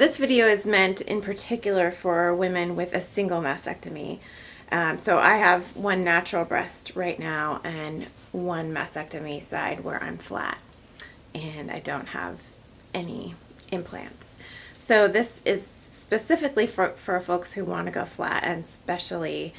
This video is meant in particular for women with a single mastectomy. So I have one natural breast right now and one mastectomy side where I'm flat and I don't have any implants. So this is specifically for folks who want to go flat, and especially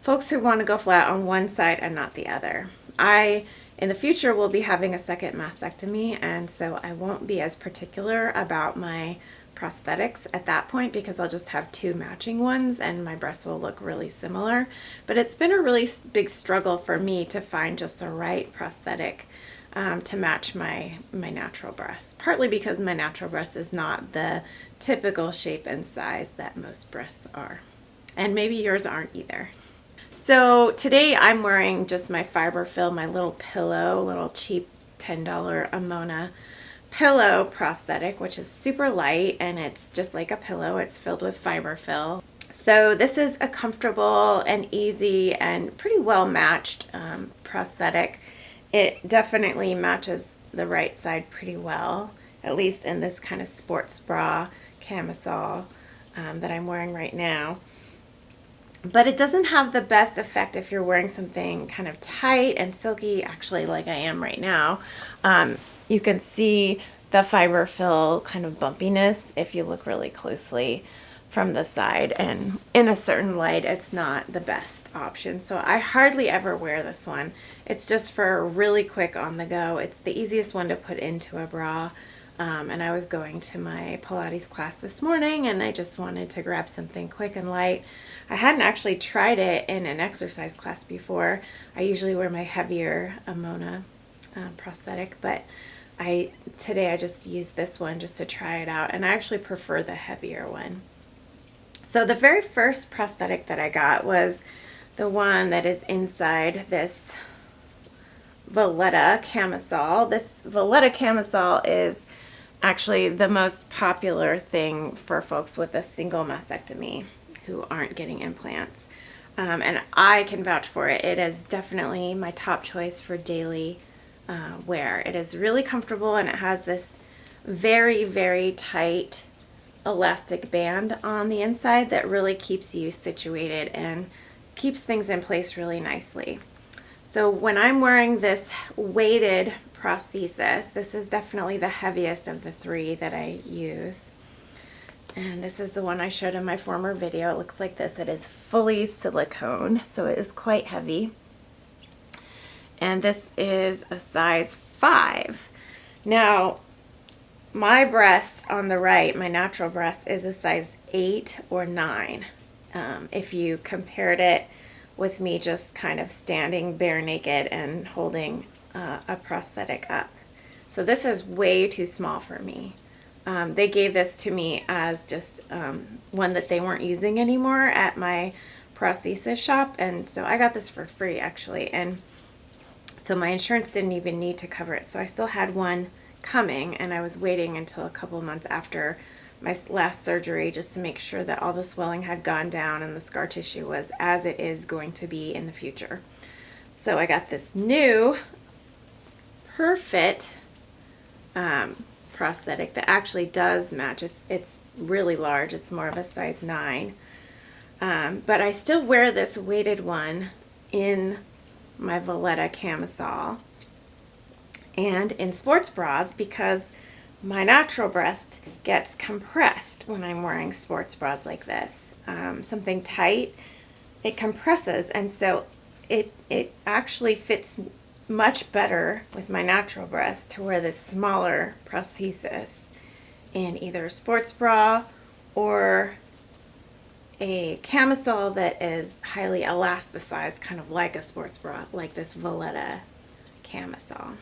folks who want to go flat on one side and not the other. In the future, will be having a second mastectomy, and so I won't be as particular about my prosthetics at that point because I'll just have two matching ones and my breasts will look really similar. But it's been a really big struggle for me to find just the right prosthetic to match my natural breast, partly because my natural breast is not the typical shape and size that most breasts are, and maybe yours aren't either. So today I'm wearing just my Fiberfill, my little pillow, little cheap $10 Amona pillow prosthetic, which is super light and it's just like a pillow. It's filled with Fiberfill. So this is a comfortable and easy and pretty well matched prosthetic. It definitely matches the right side pretty well, at least in this kind of sports bra camisole that I'm wearing right now. But it doesn't have the best effect if you're wearing something kind of tight and silky, actually like I am right now. You can see the Fiberfill kind of bumpiness if you look really closely from the side, and in a certain light it's not the best option. So I hardly ever wear this one. It's just for really quick on the go. It's the easiest one to put into a bra. And I was going to my Pilates class this morning and I just wanted to grab something quick and light. I hadn't actually tried it in an exercise class before. I usually wear my heavier Amona prosthetic, but today I just used this one just to try it out, and I actually prefer the heavier one. So the very first prosthetic that I got was the one that is inside this Valletta camisole. This Valletta camisole is actually the most popular thing for folks with a single mastectomy who aren't getting implants. And I can vouch for it. It is definitely my top choice for daily wear. It is really comfortable and it has this very, very tight elastic band on the inside that really keeps you situated and keeps things in place really nicely. So when I'm wearing this weighted prosthesis, this is definitely the heaviest of the three that I use. And this is the one I showed in my former video. It looks like this. It is fully silicone, so it is quite heavy. And this is a size 5. Now, my breast on the right, my natural breast, is a size 8 or 9. If you compared it with me just kind of standing bare naked and holding a prosthetic up. So this is way too small for me. They gave this to me as just one that they weren't using anymore at my prosthesis shop, and so I got this for free actually, and so my insurance didn't even need to cover it. So I still had one coming, and I was waiting until a couple months after my last surgery just to make sure that all the swelling had gone down and the scar tissue was as it is going to be in the future. So I got this new perfect prosthetic that actually does match. It's really large. It's more of a size 9. But I still wear this weighted one in my Valletta camisole and in sports bras because my natural breast gets compressed when I'm wearing sports bras like this. Something tight, it compresses, and so it actually fits much better with my natural breast to wear this smaller prosthesis in either a sports bra or a camisole that is highly elasticized, kind of like a sports bra, like this Valletta camisole.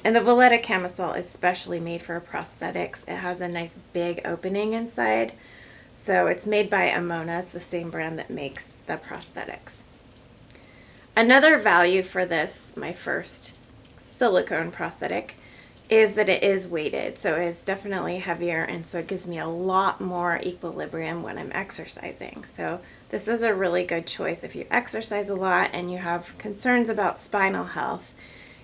And the Valletta camisole is specially made for prosthetics. It has a nice big opening inside. So it's made by Amona. It's the same brand that makes the prosthetics. Another value for this, my first silicone prosthetic, is that it is weighted. So it's definitely heavier, and so it gives me a lot more equilibrium when I'm exercising. So this is a really good choice if you exercise a lot and you have concerns about spinal health.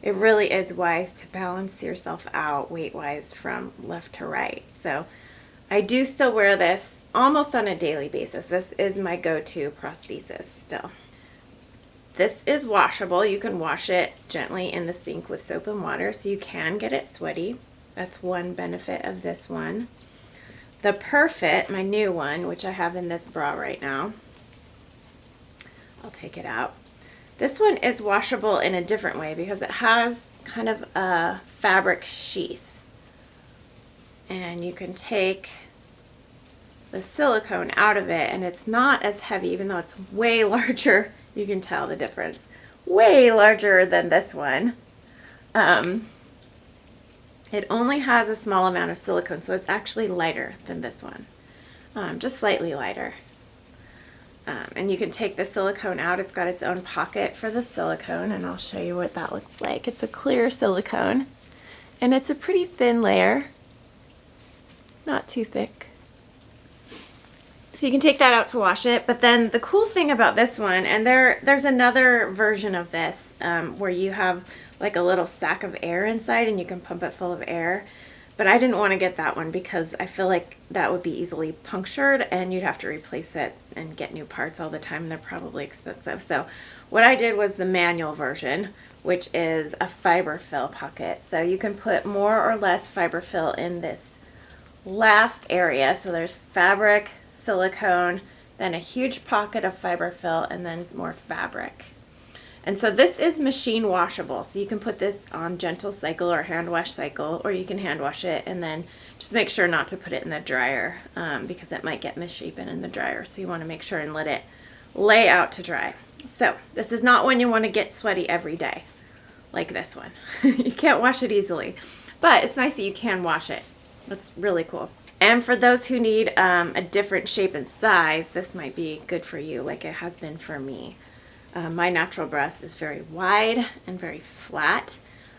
It really is wise to balance yourself out weight-wise from left to right. So I do still wear this almost on a daily basis. This is my go-to prosthesis still. This is washable. You can wash it gently in the sink with soap and water, so you can get it sweaty. That's one benefit of this one. The Perfit, my new one, which I have in this bra right now, I'll take it out. This one is washable in a different way because it has kind of a fabric sheath. And you can take the silicone out of it, and it's not as heavy, even though it's way larger. You can tell the difference. Way larger than this one. It only has a small amount of silicone, so it's actually lighter than this one. Just slightly lighter. And you can take the silicone out. It's got its own pocket for the silicone, and I'll show you what that looks like. It's a clear silicone, and it's a pretty thin layer. Not too thick. So you can take that out to wash it, but then the cool thing about this one, and there's another version of this where you have like a little sack of air inside and you can pump it full of air, but I didn't want to get that one because I feel like that would be easily punctured and you'd have to replace it and get new parts all the time, and they're probably expensive. So what I did was the manual version, which is a Fiberfill pocket. So you can put more or less Fiberfill in this last area. So there's fabric, silicone, then a huge pocket of Fiberfill, and then more fabric. And so this is machine washable. So you can put this on gentle cycle or hand wash cycle, or you can hand wash it and then just make sure not to put it in the dryer because it might get misshapen in the dryer. So you want to make sure and let it lay out to dry. So this is not one you want to get sweaty every day like this one. You can't wash it easily, but it's nice that you can wash it. That's really cool. And for those who need a different shape and size, this might be good for you, like it has been for me. My natural breast is very wide and very flat.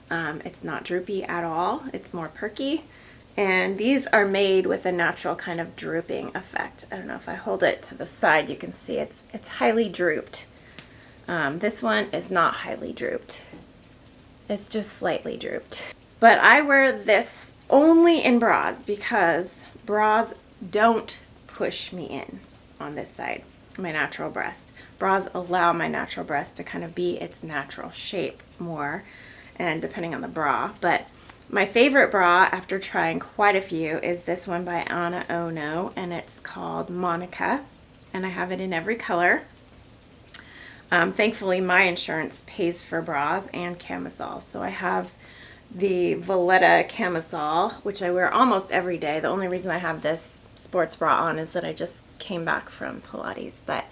It's not droopy at all. It's more perky. And these are made with a natural kind of drooping effect. I don't know if I hold it to the side, you can see it's highly drooped. This one is not highly drooped. It's just slightly drooped. But I wear this only in bras because bras don't push me in on this side, my natural breast. Bras allow my natural breast to kind of be its natural shape more, and depending on the bra. But my favorite bra, after trying quite a few, is this one by Anna Ono, and it's called Monica, and I have it in every color. Thankfully, my insurance pays for bras and camisoles, so I have the Valletta camisole, which I wear almost every day. The only reason I have this sports bra on is that I just came back from Pilates, but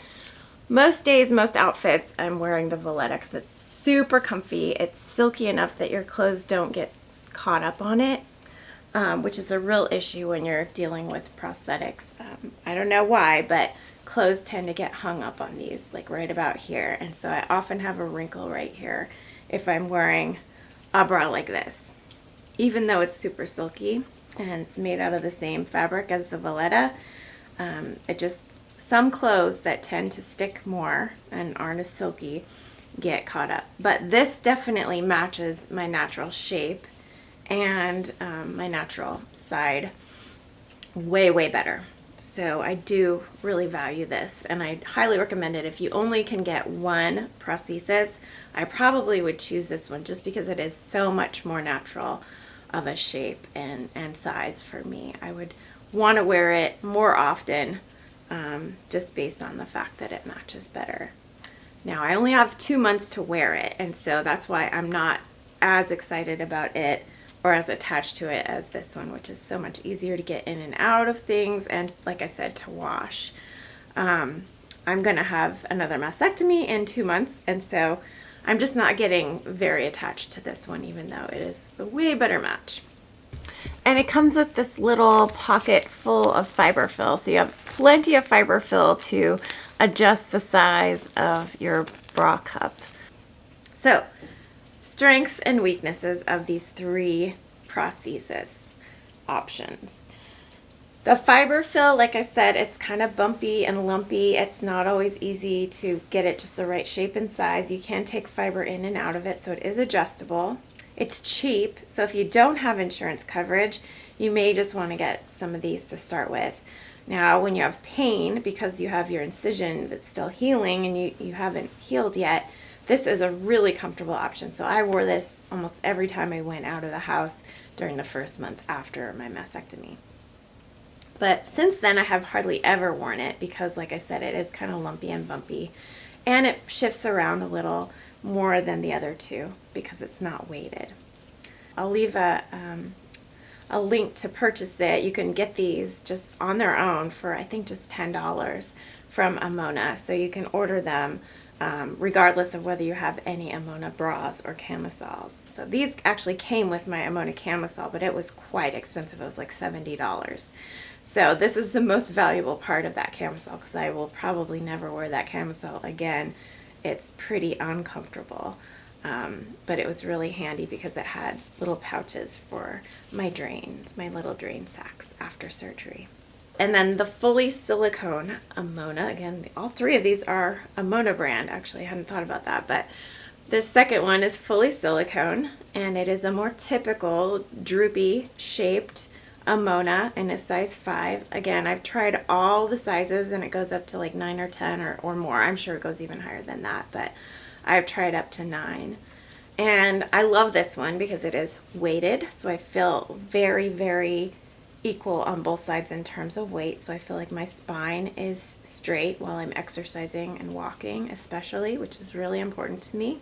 most days, most outfits, I'm wearing the Valletta because it's super comfy. It's silky enough that your clothes don't get caught up on it, which is a real issue when you're dealing with prosthetics. I don't know why, but clothes tend to get hung up on these, like right about here, and so I often have a wrinkle right here if I'm wearing a bra like this. Even though it's super silky and it's made out of the same fabric as the Valletta, some clothes that tend to stick more and aren't as silky get caught up. But this definitely matches my natural shape and my natural side way, way better. So I do really value this, and I highly recommend it. If you only can get one prosthesis, I probably would choose this one just because it is so much more natural of a shape and size for me. I would want to wear it more often just based on the fact that it matches better. Now, I only have 2 months to wear it, and so that's why I'm not as excited about it or as attached to it as this one, which is so much easier to get in and out of things and, like I said, to wash. I'm going to have another mastectomy in 2 months, and so I'm just not getting very attached to this one, even though it is a way better match. And it comes with this little pocket full of Fiberfill, so you have plenty of Fiberfill to adjust the size of your bra cup. So, strengths and weaknesses of these 3 prosthesis options. The Fiberfill, like I said, it's kind of bumpy and lumpy. It's not always easy to get it just the right shape and size. You can take fiber in and out of it, so it is adjustable. It's cheap, so if you don't have insurance coverage, you may just want to get some of these to start with. Now, when you have pain because you have your incision that's still healing and you haven't healed yet, this is a really comfortable option. So I wore this almost every time I went out of the house during the first month after my mastectomy. But since then, I have hardly ever worn it because, like I said, it is kind of lumpy and bumpy, and it shifts around a little more than the other two because it's not weighted. I'll leave a link to purchase it. You can get these just on their own for, I think, just $10 from Amona. So you can order them regardless of whether you have any Amona bras or camisoles. So these actually came with my Amona camisole, but it was quite expensive. It was like $70. So this is the most valuable part of that camisole because I will probably never wear that camisole again. It's pretty uncomfortable, but it was really handy because it had little pouches for my drains, my little drain sacks after surgery. And then the fully silicone Amona, again, all three of these are Amona brand. Actually, I hadn't thought about that, but the second one is fully silicone, and it is a more typical droopy shaped Amona in a size 5. Again, I've tried all the sizes and it goes up to like 9 or 10 or more. I'm sure it goes even higher than that, but I've tried up to 9. And I love this one because it is weighted, so I feel very, very equal on both sides in terms of weight. So I feel like my spine is straight while I'm exercising and walking especially, which is really important to me.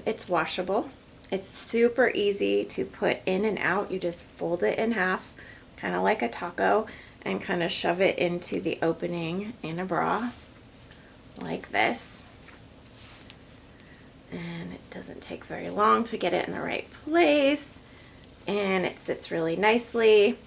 It's washable. It's super easy to put in and out. You just fold it in half, kind of like a taco, and kind of shove it into the opening in a bra, like this. And it doesn't take very long to get it in the right place, and it sits really nicely.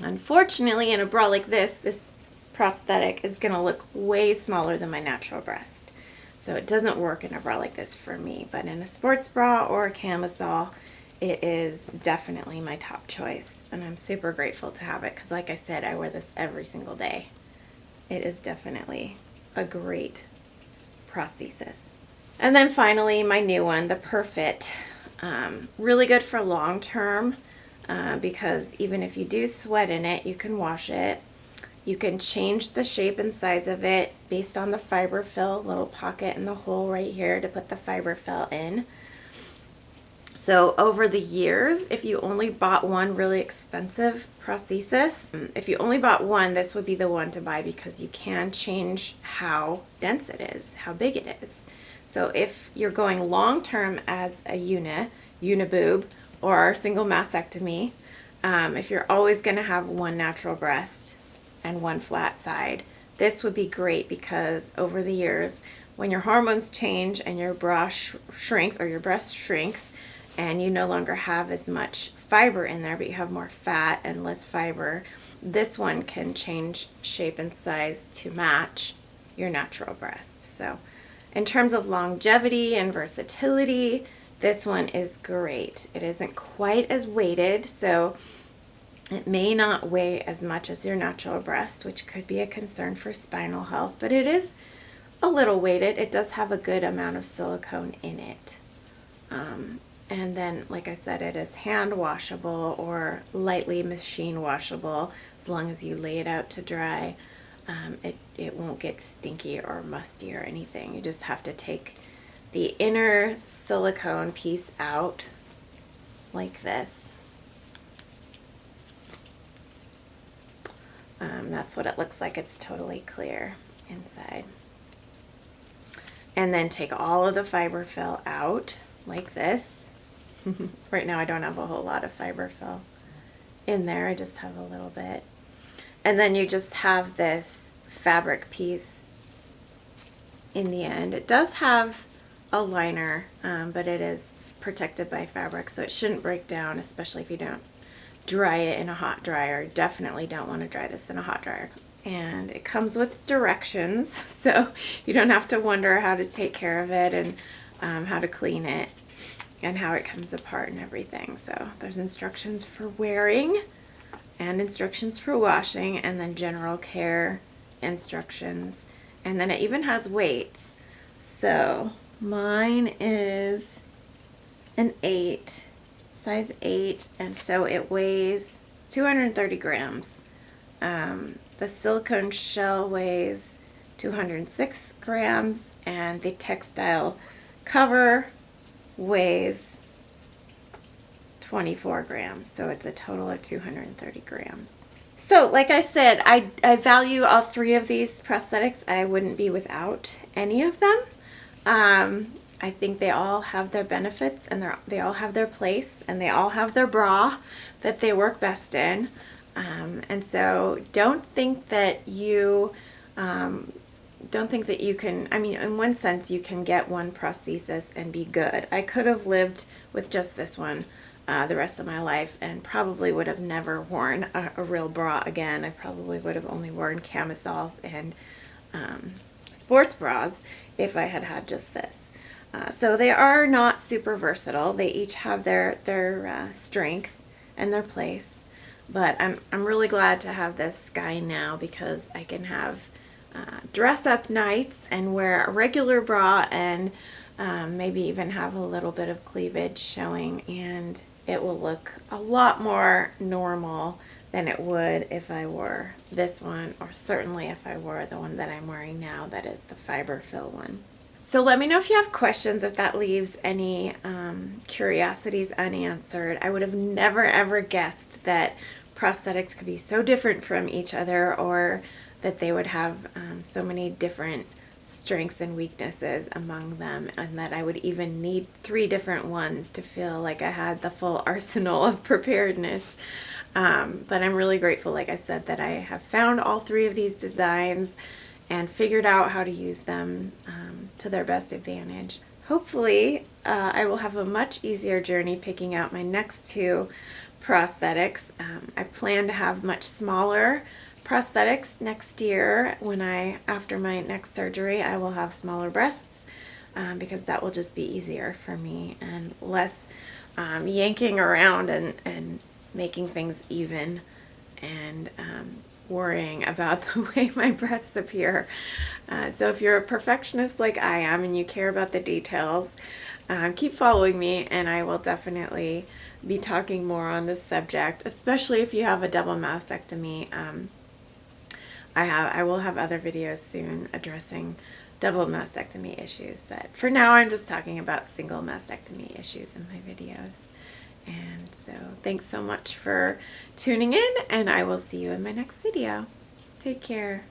Unfortunately, in a bra like this prosthetic is going to look way smaller than my natural breast. So it doesn't work in a bra like this for me, but in a sports bra or a camisole, it is definitely my top choice. And I'm super grateful to have it because, like I said, I wear this every single day. It is definitely a great prosthesis. And then finally, my new one, the Perfit. Really good for long term because even if you do sweat in it, you can wash it. You can change the shape and size of it based on the Fiberfill, little pocket in the hole right here to put the Fiberfill in. So over the years, if you only bought one really expensive prosthesis, if you only bought one, this would be the one to buy because you can change how dense it is, how big it is. So if you're going long-term as a uniboob, or single mastectomy, if you're always going to have one natural breast and one flat side, this would be great because over the years, when your hormones change and your bra shrinks or your breast shrinks and you no longer have as much fiber in there, but you have more fat and less fiber, this one can change shape and size to match your natural breast. So in terms of longevity and versatility, this one is great. It isn't quite as weighted, so it may not weigh as much as your natural breast, which could be a concern for spinal health, but it is a little weighted. It does have a good amount of silicone in it. And then, like I said, it is hand washable or lightly machine washable as long as you lay it out to dry. It won't get stinky or musty or anything. You just have to take the inner silicone piece out like this. That's what it looks like. It's totally clear inside. And then take all of the Fiberfill out like this. Right now I don't have a whole lot of Fiberfill in there. I just have a little bit. And then you just have this fabric piece in the end. It does have a liner, but it is protected by fabric, so it shouldn't break down, especially if you don't dry it in a hot dryer. Definitely don't want to dry this in a hot dryer. And it comes with directions, so you don't have to wonder how to take care of it and how to clean it and how it comes apart and everything. So there's instructions for wearing and instructions for washing, and then general care instructions, and then it even has weights. So mine is an 8, size 8, and so it weighs 230 grams. The silicone shell weighs 206 grams, and the textile cover weighs 24 grams, so it's a total of 230 grams. So like I said, I value all 3 of these prosthetics. I wouldn't be without any of them. I think they all have their benefits, and they all have their place, and they all have their bra that they work best in. And so don't think that you can, I mean, in one sense you can get one prosthesis and be good. I could have lived with just this one the rest of my life and probably would have never worn a real bra again. I probably would have only worn camisoles and sports bras if I had had just this. So they are not super versatile. They each have their strength and their place. But I'm really glad to have this guy now because I can have dress up nights and wear a regular bra and maybe even have a little bit of cleavage showing, and it will look a lot more normal than it would if I wore this one, or certainly if I wore the one that I'm wearing now, that is the Fiberfill one. So let me know if you have questions, if that leaves any curiosities unanswered. I would have never ever guessed that prosthetics could be so different from each other, or that they would have so many different strengths and weaknesses among them, and that I would even need 3 different ones to feel like I had the full arsenal of preparedness. But I'm really grateful, like I said, that I have found all 3 of these designs and figured out how to use them to their best advantage. Hopefully, I will have a much easier journey picking out my next 2 prosthetics. I plan to have much smaller prosthetics next year. After my next surgery, I will have smaller breasts because that will just be easier for me and less yanking around and making things even and worrying about the way my breasts appear. So if you're a perfectionist like I am and you care about the details, keep following me, and I will definitely be talking more on this subject, especially if you have a double mastectomy. I will have other videos soon addressing double mastectomy issues, but for now I'm just talking about single mastectomy issues in my videos. And so thanks so much for tuning in, and I will see you in my next video. Take care.